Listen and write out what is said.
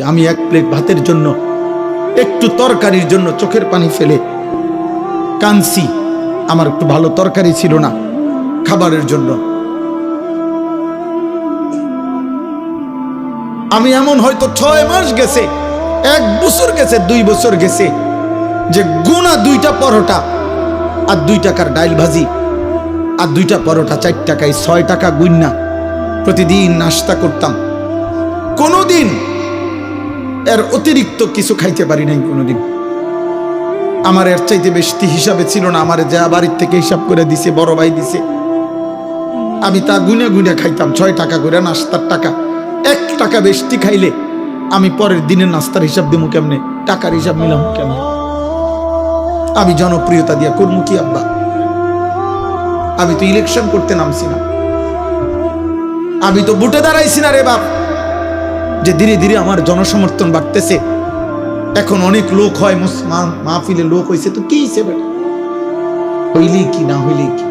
আমি এক প্লেট ভাতের জন্য, একটু তরকারির জন্য চোখের পানি ফেলে কাঁদছি। আমার একটু ভালো তরকারি ছিল না খাবারের জন্য। আমি এমন হয়তো 6 মাস গেছে, 1 বছর গেছে, 2 বছর গেছে যে গুনা 2টা পরোটা আর 2 টাকার ডাইল ভাজি আর 2টা পরোটা 4 টাকায় 6 টাকা গুন্না প্রতিদিন নাস্তা করতাম। কোনোদিন এর অতিরিক্ত কিছু খাইতে পারি নাই কোনোদিন। আমার এর চাইতে বেশি হিসাবে ছিল না। আমার যা বাড়ির থেকে হিসাব করে দিছে, বড় ভাই দিছে, আমি তা গুনে গুনে খাইতাম। 6 টাকা করে নাস্তার টাকা। 1 টাকা বেশি খাইলে আমি পরের দিনের নাস্তার হিসাব দেবো কেমনে, টাকার হিসাব মিলাম কেমনে? আমি জনপ্রিয়তা দিয়া করবো কি আব্বা? আমি তো ইলেকশন করতে নামছি না, আমি তো ভোটে দাঁড়াইছি না রে বাপ। যে ধীরে ধীরে আমার জনসমর্থন বাড়তেছে, এখন অনেক লোক হয়, মাহফিলে লোক হয়েছে, তো কি হিসেবে হইলে কি না হইলে কি?